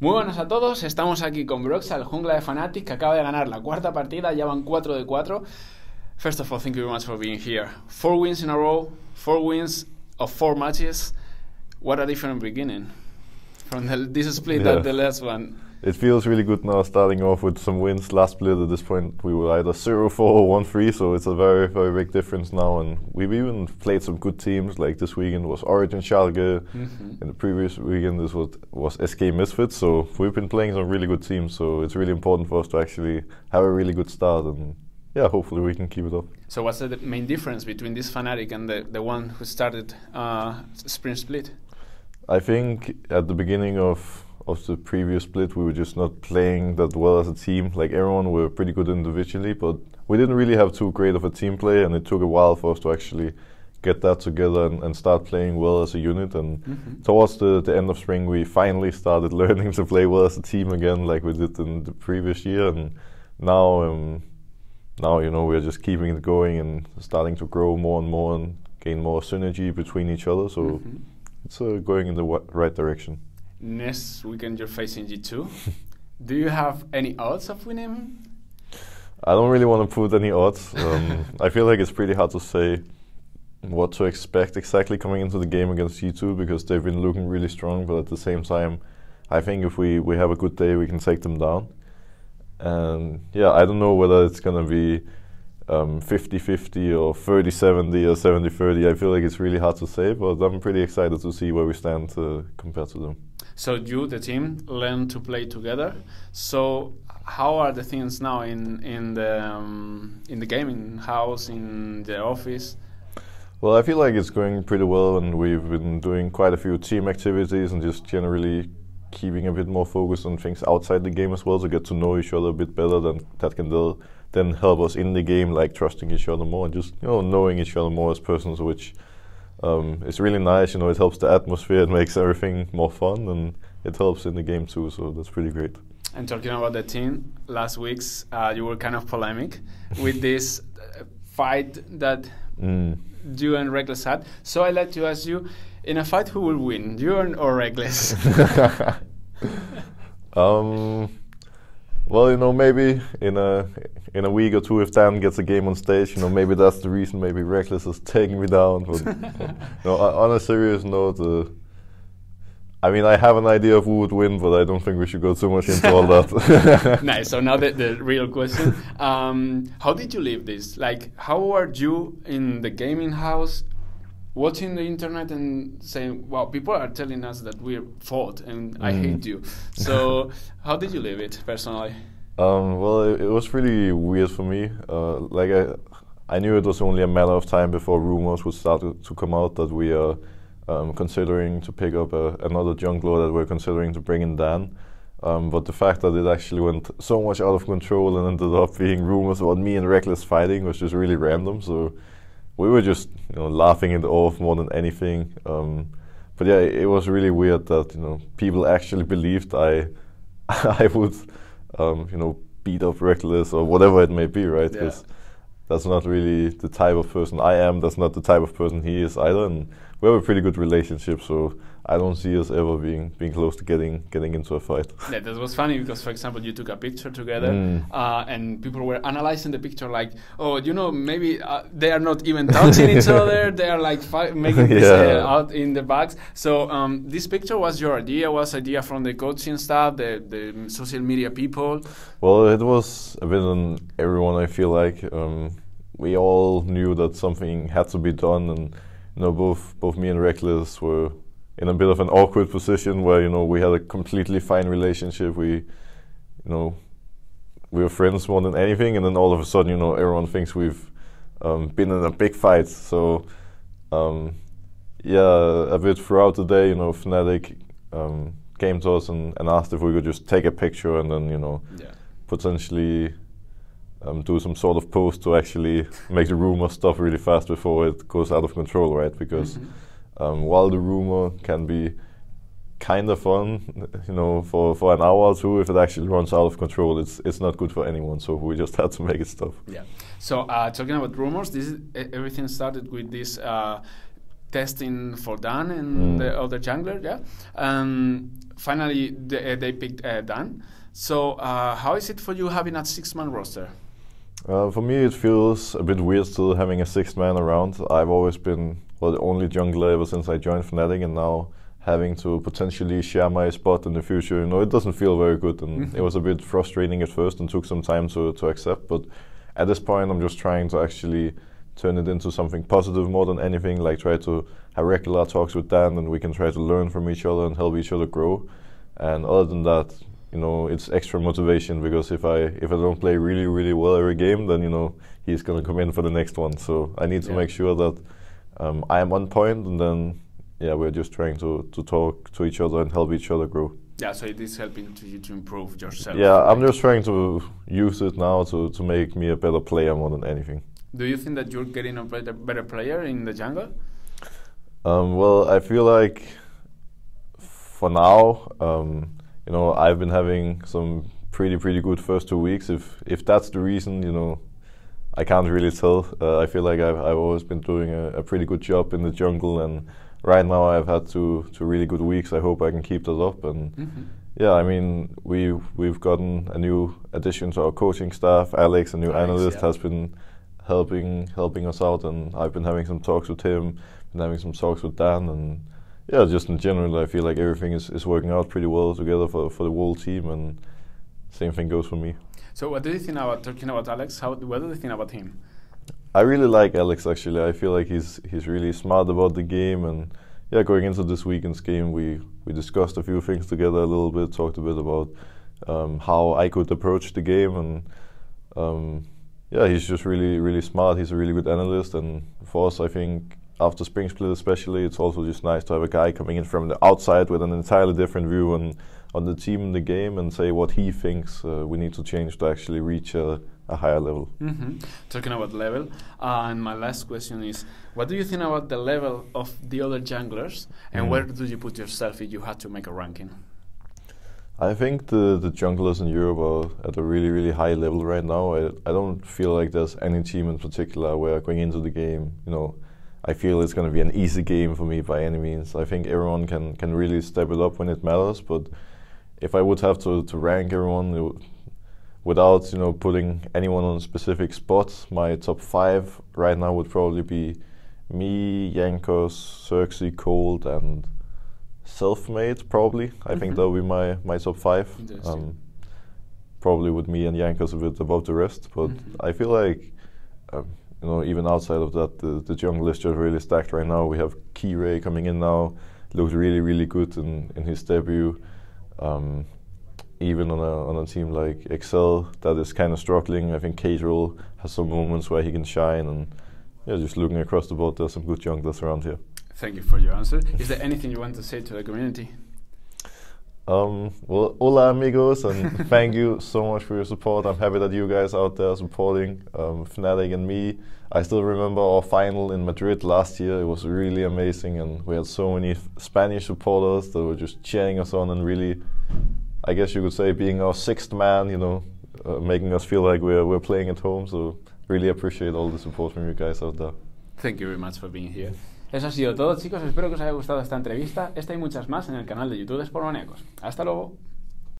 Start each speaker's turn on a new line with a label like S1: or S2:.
S1: Muy buenas a todos, estamos aquí con Broxah, el jungla de Fnatic, que acaba de ganar la cuarta partida, ya van 4 de 4. First of all, thank you very much for being here. 4 wins in a row, 4 wins of 4 matches. What a different beginning from this split at the last one.
S2: It feels really good now, starting off with some wins. Last split at this point we were either 0-4 or 1-3, so it's a very, very big difference now. And we've even played some good teams, like this weekend was Origin Schalke, and the previous weekend this was SK Misfits, so we've been playing some really good teams, so it's really important for us to actually have a really good start, and yeah, hopefully we can keep it up.
S1: So what's the main difference between this Fnatic and the one who started Spring Split?
S2: I think at the beginning of the previous split we were just not playing that well as a team. Like everyone were pretty good individually, but we didn't really have too great of a team play, and it took a while for us to actually get that together and start playing well as a unit. And towards the end of spring we finally started learning to play well as a team again, like we did in the previous year. And now you know, we're just keeping it going and starting to grow more and more and gain more synergy between each other, so it's going in the right direction.
S1: Next weekend you're facing G2. Do you have any odds of winning?
S2: I don't really want to put any odds. I feel like it's pretty hard to say what to expect exactly coming into the game against G2, because they've been looking really strong, but at the same time I think if we have a good day we can take them down. And yeah, I don't know whether it's going to be 50-50 or 30-70 or 70-30. I feel like it's really hard to say, but I'm pretty excited to see where we stand compared to them.
S1: So you, the team, learn to play together. So how are the things now in the gaming house, in the office?
S2: Well, I feel like it's going pretty well, and we've been doing quite a few team activities and just generally keeping a bit more focused on things outside the game as well, to get to know each other a bit better. That can then help us in the game, like trusting each other more and just, you know, knowing each other more as persons, which it's really nice. You know, it helps the atmosphere, it makes everything more fun, and it helps in the game too, so that's pretty great.
S1: And talking about the team, last week's you were kind of polemic with this fight that you and Reckless had. So I like to ask you, in a fight, who will win, you or Reckless?
S2: Well, you know, maybe in a week or two, if Dan gets a game on stage, you know, maybe that's the reason. Maybe Reckless is taking me down. But no, on a serious note, I mean, I have an idea of who would win, but I don't think we should go too much into all that.
S1: Nice. So now the real question: how did you live this? Like, how are you in the gaming house, watching the internet and saying, "Wow, people are telling us that we're fought and I hate you." So, how did you live it personally?
S2: Well, it was really weird for me. Like I knew it was only a matter of time before rumors would start to come out that we are considering to pick up another jungler, that we're considering to bring in Dan. But the fact that it actually went so much out of control and ended up being rumors about me and Reckless fighting was just really random. So we were just, you know, laughing it off more than anything. But yeah, it was really weird that, you know, people actually believed I would, you know, beat up Reckless or whatever it may be, right? Because that's not really the type of person I am. That's not the type of person he is either. And we have a pretty good relationship, so I don't see us ever being close to getting into a fight.
S1: Yeah, that was funny because, for example, you took a picture together, and people were analyzing the picture like, oh, you know, maybe they are not even touching each other. They are like making this out in the bags. So this picture was your idea? Was idea from the coaching staff, the social media people?
S2: Well, it was a bit on everyone. I feel like we all knew that something had to be done, and you know, both me and Reckless were in a bit of an awkward position where, you know, we had a completely fine relationship. We were friends more than anything, and then all of a sudden, you know, everyone thinks we've been in a big fight. So yeah, a bit throughout the day, you know, Fnatic came to us and asked if we could just take a picture and then, you know, potentially do some sort of post to actually make the rumor stop really fast before it goes out of control, right? Because while the rumor can be kind of fun, you know, for an hour or two, if it actually runs out of control, it's not good for anyone. So we just had to make it stop.
S1: Yeah. So talking about rumors, everything started with this testing for Dan and the other jungler, yeah. Finally, they picked Dan. So how is it for you having a 6-man roster?
S2: For me, it feels a bit weird still having a 6th man around. I've always been the only jungler ever since I joined Fnatic, and now having to potentially share my spot in the future, it doesn't feel very good, and it was a bit frustrating at first and took some time to accept. But at this point, I'm just trying to actually turn it into something positive more than anything, like try to have regular talks with Dan, and we can try to learn from each other and help each other grow. And other than that, it's extra motivation, because if I don't play really, really well every game, then he's gonna come in for the next one. So I need to make sure that I am on point, and then we're just trying to talk to each other and help each other grow. Yeah,
S1: so it is helping you to improve yourself.
S2: Yeah, I'm just trying to use it now to make me a better player more than anything.
S1: Do you think that you're getting a better player in the jungle?
S2: Well, I feel like for now, I've been having some pretty good first 2 weeks. If that's the reason, I can't really tell. I feel like I've always been doing a pretty good job in the jungle, and right now I've had two really good weeks. I hope I can keep that up. And we've gotten a new addition to our coaching staff. Alex, a new analyst, has been helping us out, and I've been having some talks with him, been having some talks with Dan, and just in general, I feel like everything is working out pretty well together for the whole team, and same thing goes for me.
S1: So what do you think about, talking about Alex, what do you think about him?
S2: I really like Alex, actually. I feel like he's really smart about the game, and going into this weekend's game, we discussed a few things together a little bit, talked a bit about how I could approach the game, and he's just really smart. He's a really good analyst, and for us, I think after Spring Split especially, it's also just nice to have a guy coming in from the outside with an entirely different view on the team and the game, and say what he thinks we need to change to actually reach a higher level.
S1: Talking about level, and my last question is, what do you think about the level of the other junglers, and where do you put yourself if you had to make a ranking?
S2: I think the junglers in Europe are at a really high level right now. I don't feel like there's any team in particular where going into the game, I feel it's going to be an easy game for me by any means. I think everyone can really step it up when it matters, but if I would have to rank everyone without putting anyone on a specific spot, my top 5 right now would probably be me, Jankos, Xerxes, Cold, and Selfmade, probably. I think that would be my top 5. Probably with me and Jankos a bit above the rest, but I feel like even outside of that, the jungle is just really stacked right now. We have Keyray coming in now, looked really good in his debut. Even on a team like Excel that is kind of struggling, I think Casual has some moments where he can shine, and just looking across the board, there's some good junglers around here.
S1: Thank you for your answer. Is there anything you want to say to the community?
S2: Well, hola amigos, and thank you so much for your support. I'm happy that you guys out there supporting Fnatic and me. I still remember our final in Madrid last year. It was really amazing, and we had so many Spanish supporters that were just cheering us on, and really, I guess you could say, being our 6th man, making us feel like we're playing at home. So really appreciate all the support from you guys out there.
S1: Thank you very much for being here. Eso ha sido todo, chicos. Espero que os haya gustado esta entrevista. Esta y muchas más en el canal de YouTube de ESPORTMANIACOS. Hasta luego.